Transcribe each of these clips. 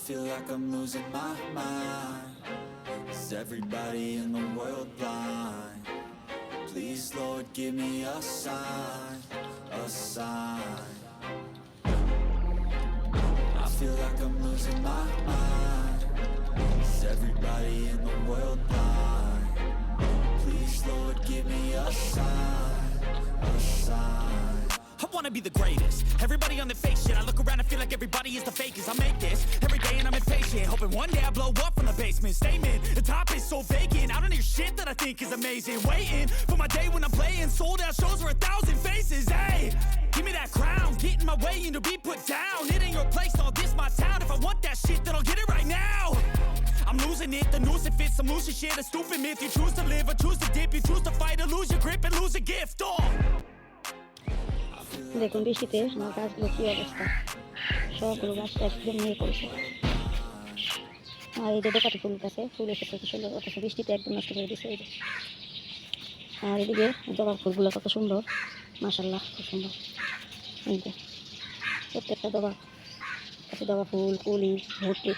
feel like I'm losing my mind. Is everybody in the world blind? Please, Lord, give me a sign, a sign. I feel like I'm losing my mind. Is everybody in the world blind? Please, Lord, give me a sign, a sign. I wanna be the greatest. Everybody on the fake shit. I look around and feel like everybody is the fakest. I make this every day and I'm impatient, hoping one day I blow up from the basement. Statement, the top is so vacant. I don't hear shit that I think is amazing. Waiting for my day when I'm playing sold out shows for 1,000 faces. Hey, give me that crown, get in my way and to be put down. It ain't your place, all this my town. If I want that shit, then I'll get it right now. I'm losing it, the noose it fits. I'm losing shit, a stupid myth. You choose to live or choose to dip. You choose to fight or lose your grip and lose a gift. দেখুন বৃষ্টিতে আমার গাছগুলো কী অবস্থা, সবগুলো গাছ একদম নিয়ে পড়েছে। আর এই যে দোপাটি ফুল গাছে ফুল এসেছে কত সুন্দর, অথচ বৃষ্টিতে একদম নষ্ট করে দিচ্ছে এই যে। আর এদিকে জবার ফুলগুলো কত সুন্দর, মাশাআল্লাহ খুব সুন্দর। এই যে প্রত্যেকটা জবা ফুল কুলি ভর্তি,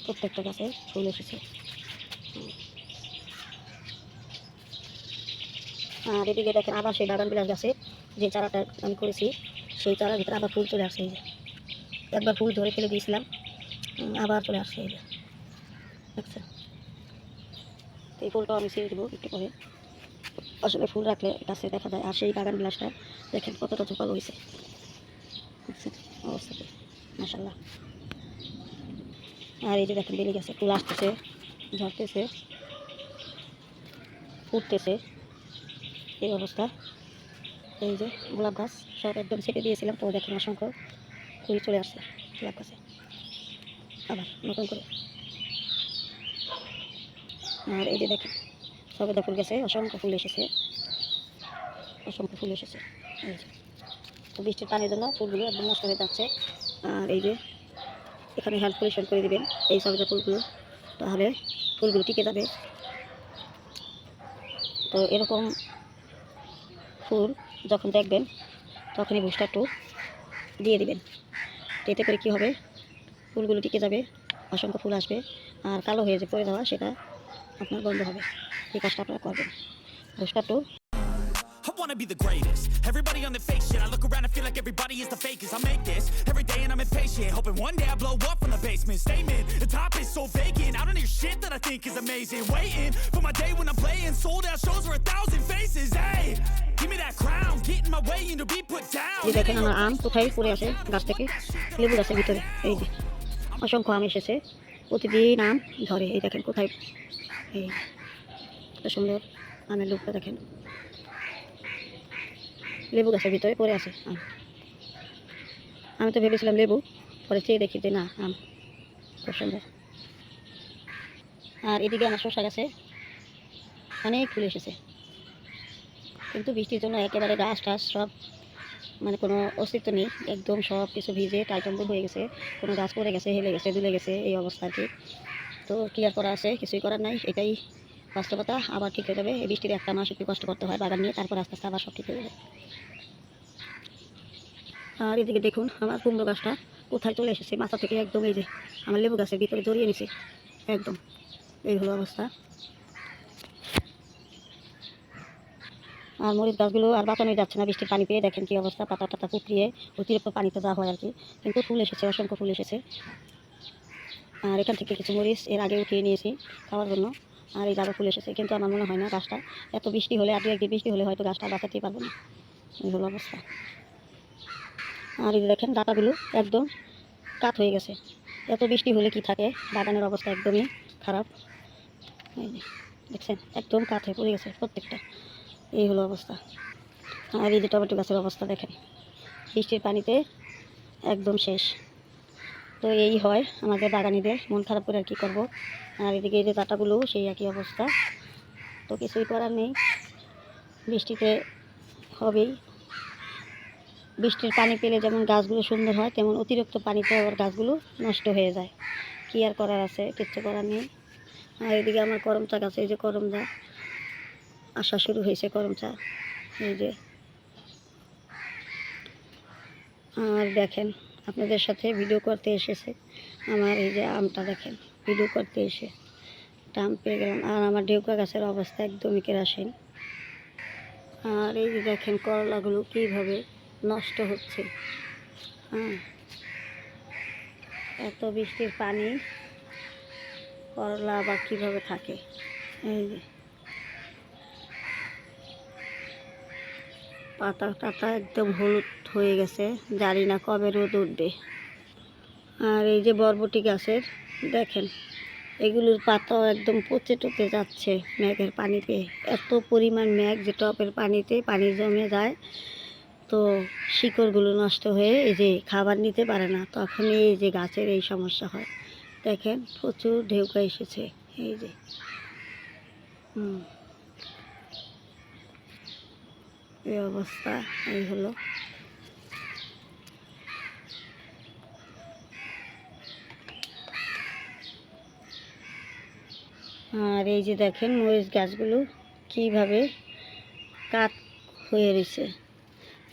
প্রত্যেকটা গাছে ফুল এসেছে। আর এদিকে দেখেন আবার সেই বাগান বিলাস গাছে যে চারাটা আমি করেছি সেই চারার ভিতরে আবার ফুল চলে আসছে। এই যে একবার ফুল ধরে ফেলে দিয়েছিলাম, আবার চলে আসছে এই যে দেখছেন। এই ফুলটাও আমি ছেড়ে দেবো একটু পরে। আসলে ফুল রাখলে গাছে দেখা যায়। আর সেই বাগান বিলাসটা দেখেন কতটা ঝোপালো হয়েছে, দেখছেন অবস্থাতে মাশাআল্লাহ। আর এই যে দেখেন বেলি গাছে ফুল আসতেছে, ঝরতেছে, ফুটতেছে, এই অবস্থা। এই যে গোলাপ গাছ সব একদম ছেটে দিয়েছিলাম, তো দেখেন অসংখ্য ফুল চলে আসছে গোলাপ গাছে আবার নতুন করে। আর এই যে দেখেন সবেদা ফুল গাছে অসংখ্য ফুল এসেছে, অসংখ্য ফুল এসেছে। এই যে তো বৃষ্টির পানির জন্য ফুলগুলো একদম নষ্ট হয়ে যাচ্ছে। আর এই যে এখানে হ্যান্ড পলিউশন করে দিবেন এই সবেদা ফুলগুলো, তাহলে ফুলগুলো টিকে যাবে। তো এরকম ফুল যখন দেখবেন তখনই বুস্টার টু দিয়ে দিবেন। এতে করে কী হবে, ফুলগুলো টিকে যাবে, অসংখ্য ফুল আসবে, আর কালো হয়ে যে পড়ে যাওয়া সেটা আপনার বন্ধ হবে। এই কাজটা আপনারা করবেন। Booster to I wanna be the greatest. Everybody on the fake shit. I look around and feel like everybody is the fakest. I make this every day and I'm impatient, hoping one day I blow up from the basement. Statement, the top is so vacant. I don't hear shit that I think is amazing. Waiting for my day when I'm playing sold out shows for 1,000 faces. Hey, give me that crown, get in my way and to be put down. এই দেখেন আমার আম কোথায় পড়ে আসে গাছ থেকে, লেবু গাছের ভিতরে। এই যে অসংখ্য আম এসেছে, প্রতিদিন আম ধরে। এই দেখেন কোথায়, এই কত সুন্দর আমের লুকটা দেখেন, লেবু গাছের ভিতরে পড়ে আছে আম। আমি তো ভেবেছিলাম লেবু, পরে চেয়ে দেখি যে না আম, খুব সুন্দর। আর এদিকে আমার শসা গাছে অনেক ফুল এসেছে, কিন্তু বৃষ্টির জন্য একেবারে গাছ টাছ সব মানে কোনো অস্তিত্ব নেই, একদম সব কিছু ভিজে টাইটম্বুর হয়ে গেছে, কোনো গাছ পড়ে গেছে, হেলে গেছে, দুলে গেছে, এই অবস্থা আর কি। তো কি আর করা আছে, কিছুই করার নাই, এটাই বাস্তবতা। আবার ঠিক হয়ে যাবে, এই বৃষ্টির একটা মাস একটু কষ্ট করতে হয় বাগান নিয়ে, তারপর আস্তে আস্তে আবার সব ঠিক হয়ে যাবে। আর এদিকে দেখুন আমার কুমড়ো গাছটা কোথায় চলে এসেছে, মাথা থেকে একদম এই যে আমার লেবু গাছের ভিতরে জড়িয়ে নিছে একদম, এই হলো অবস্থা। আর মরিচ গাছগুলো আর বাঁচানোই যাচ্ছে না বৃষ্টির পানি পেয়ে, দেখেন কী অবস্থা, পাতা টাতা কুকরিয়ে অতিরিক্ত পানিতে দেওয়া হয় আর কি। কিন্তু ফুল এসেছে, অসংখ্য ফুল এসেছে। আর এখান থেকে কিছু মরিচ এর আগে উঠিয়ে নিয়েছি খাওয়ার জন্য। আর এই জায়গা ফুল এসেছে, কিন্তু আমার মনে হয় না গাছটা এত বৃষ্টি হলে, আর দু একদিন বৃষ্টি হলে হয়তো গাছটা বাঁচাতেই পারবো না, এই হলো অবস্থা। আর এই দেখেন ডাটাগুলো একদম কাত হয়ে গেছে, এত বৃষ্টি হলে কি থাকে, বাগানের অবস্থা একদমই খারাপ। এই যে দেখছেন একদম কাত হয়ে পড়ে গেছে প্রত্যেকটা, এই হলো অবস্থা। আর এই যে টমেটো গাছের অবস্থা দেখেন, বৃষ্টির পানিতে একদম শেষ। তো এই হয় আমাদের বাগানিদের, মন খারাপ করে আর কী করবো। আর এদিকে এই যে ডাটাগুলো সেই একই অবস্থা, তো কিছুই করার নেই, বৃষ্টিতে হবেই। বৃষ্টির পানি পেলে যেমন গাছগুলো সুন্দর হয়, তেমন অতিরিক্ত পানিতে আবার গাছগুলো নষ্ট হয়ে যায়। কী আর করার আছে, কিচ্ছু করার নেই। আর এদিকে আমার করম চা গাছে এই যে করম চা আসা শুরু হয়েছে, করম চা এই যে। আর দেখেন আপনাদের সাথে ভিডিও করতে এসেছে। আমার এই যে আমটা দেখেন, ভিডিও করতে এসে আম পেয়ে গেলাম। আর আমার ঢেউকা গাছের অবস্থা একদমই কেরাসিন। আর এই যে দেখেন করলাগুলো কীভাবে নষ্ট হচ্ছে। এত বৃষ্টির পানি করলা আবার কীভাবে থাকে। এই যে পাতা টাতা একদম হলুদ হয়ে গেছে, জানি না কবে রোদ উঠবে। আর এই যে বরবটি গাছের দেখেন, এগুলোর পাতাও একদম পচে টপে যাচ্ছে মেঘের পানি পেয়ে। এত পরিমাণ মেঘ যে টপের পানিতে পানি জমে যায়, তো শিকড়গুলো নষ্ট হয়ে এই যে খাবার নিতে পারে না, তখন এই যে গাছের এই সমস্যা হয়। দেখেন প্রচুর ঢেউকা এসেছে, এই যে এই অবস্থা, এই হলো। আর এই যে দেখেন মরিচ গাছগুলো কীভাবে কাট হয়ে রয়েছে।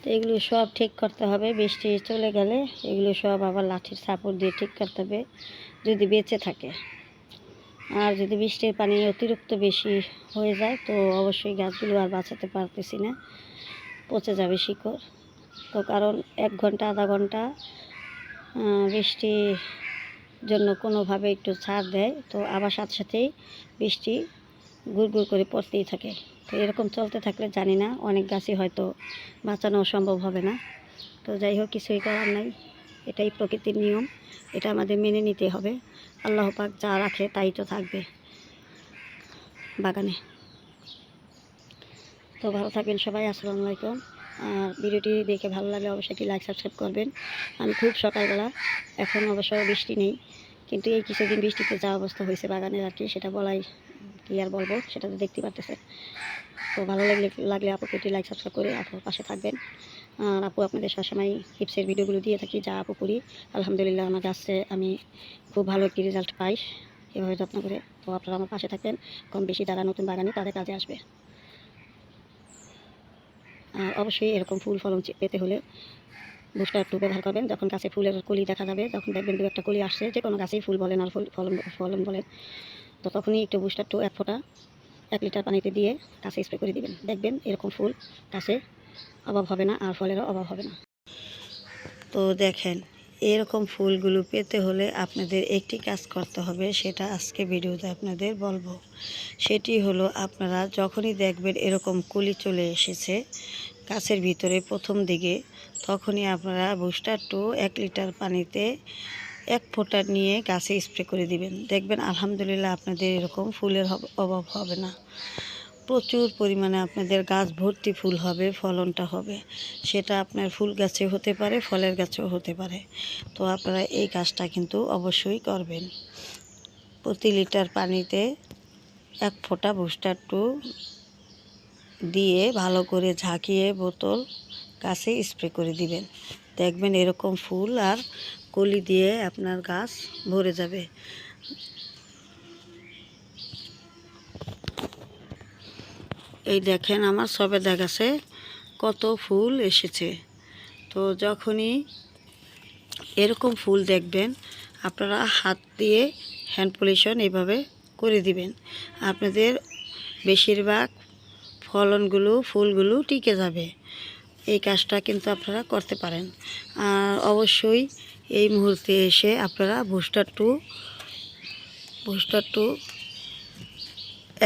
তো এগুলো সব ঠিক করতে হবে, বৃষ্টি চলে গেলে এগুলো সব আবার লাঠির সাপোর্ট দিয়ে ঠিক করতে হবে যদি বেঁচে থাকে। আর যদি বৃষ্টির পানি অতিরিক্ত বেশি হয়ে যায় তো অবশ্যই গাছগুলো আর বাঁচাতে পারতেছি না, পচে যাবে শিকড়। তো কারণ 1 ঘন্টা আধা ঘন্টা বৃষ্টির জন্য কোনোভাবে একটু ছাড় দেয়, তো আবার সাথে সাথেই বৃষ্টি গুড় করে পড়তেই থাকে। তো এরকম চলতে থাকলে জানি না অনেক গাছই হয়তো বাঁচানো সম্ভব হবে না। তো যাই হোক, কিছুই করার নাই, এটাই প্রকৃতির নিয়ম, এটা আমাদের মেনে নিতে হবে। আল্লাহ পাক যা রাখে তাই তো থাকবে বাগানে। তো ভালো থাকবেন সবাই, আসসালামু আলাইকুম। আর ভিডিওটি দেখে ভালো লাগলে অবশ্যই একটি লাইক সাবস্ক্রাইব করবেন। আমি খুব সকালবেলা, এখন অবশ্য বৃষ্টি নেই, কিন্তু এই কিছুদিন বৃষ্টিতে যা অবস্থা হয়েছে বাগানের আর কি, সেটা বলাই কি আর বলবো, সেটা তো দেখতে পারতেছে। তো ভালো লাগলে আপুকে একটি লাইক সাবস্ক্রাইব করে আপুর পাশে থাকবেন। আর আপু আপনাদের সবসময় টিপসের ভিডিওগুলো দিয়ে থাকি, যা আপু করি আলহামদুলিল্লাহ আমার গাছে আমি খুব ভালো একটি রেজাল্ট পাই এভাবে যত্ন করে। তো আপনারা আমার পাশে থাকবেন, কম বেশি যারা নতুন বাগানি তাদের কাজে আসবে। আর অবশ্যই এরকম ফুল ফলন পেতে হলে বুস্টার টু ব্যবহার করবেন। যখন গাছে ফুলের কলি দেখা যাবে, তখন দেখবেন 2-1টা কলি আসছে, যে কোনো গাছেই ফুল বলেন আর ফলন বলেন, তো তখনই একটু বুস্টার টু 1 ফোঁটা 1 লিটার পানিতে দিয়ে গাছে স্প্রে করে দিবেন। দেখবেন এরকম ফুল গাছে অভাব হবে না, আর ফলেরও অভাব হবে না। তো দেখেন এরকম ফুলগুলো পেতে হলে আপনাদের একটি কাজ করতে হবে, সেটা আজকে ভিডিওতে আপনাদের বলবো। সেটি হলো, আপনারা যখনই দেখবেন এরকম কলি চলে এসেছে গাছের ভিতরে প্রথম দিকে, তখনই আপনারা বুস্টার টু 1 লিটার পানিতে 1 ফোঁটা নিয়ে গাছে স্প্রে করে দিবেন। দেখবেন আলহামদুলিল্লাহ আপনাদের এরকম ফুলের অভাব হবে না, প্রচুর পরিমাণে আপনাদের গাছ ভর্তি ফুল হবে, ফলনটা হবে। সেটা আপনার ফুল গাছে হতে পারে, ফলের গাছেও হতে পারে। তো আপনারা এই কাজটা কিন্তু অবশ্যই করবেন। প্রতি লিটার পানিতে 1 ফোঁটা বুস্টার টু দিয়ে ভালো করে ঝাঁকিয়ে বোতল গাছে স্প্রে করে দিবেন। দেখবেন এরকম ফুল আর কলি দিয়ে আপনার গাছ ভরে যাবে। এই দেখেন আমার সবেদা গাছে কত ফুল এসেছে। তো যখনই এরকম ফুল দেখবেন, আপনারা হাত দিয়ে হ্যান্ড পলিশন এভাবে করে দিবেন। আপনাদের বেশিরভাগ ফুলগুলো টিকে যাবে। এই কাজটা কিন্তু আপনারা করতে পারেন। আর অবশ্যই এই মুহূর্তে এসে আপনারা বুস্টার টু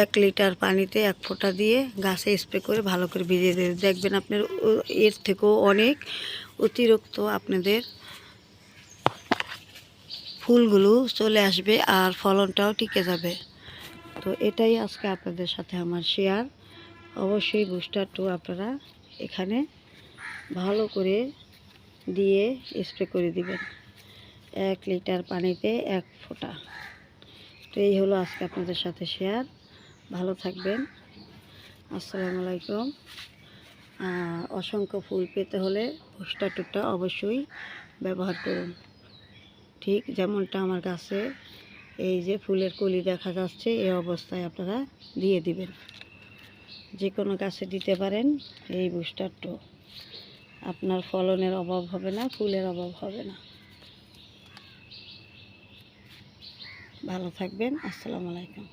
1 লিটার পানিতে 1 ফোঁটা দিয়ে গাছে স্প্রে করে ভালো করে ভিজিয়ে দেবেন। দেখবেন আপনার এর থেকেও অনেক অতিরিক্ত আপনাদের ফুলগুলো চলে আসবে আর ফলনটাও টিকে যাবে। তো এটাই আজকে আপনাদের সাথে আমার শেয়ার। অবশ্যই বুস্টার টু আপনারা এখানে ভালো করে দিয়ে স্প্রে করে দিবেন 1 লিটার পানিতে 1 ফোঁটা। তো এই হলো আজকে আপনাদের সাথে শেয়ার। ভালো থাকবেন, আসসালামু আলাইকুম। অসংখ্য ফুল পেতে হলে বুস্টার টুটা অবশ্যই ব্যবহার করুন। ঠিক যেমনটা আমার গাছে এই যে ফুলের কলি দেখা যাচ্ছে, এই অবস্থায় আপনারা দিয়ে দিবেন। যে কোনো গাছে দিতে পারেন এই বুস্টার টু, আপনার ফলনের অভাব হবে না, ফুলের অভাব হবে না। ভালো থাকবেন। আসসালামু আলাইকুম।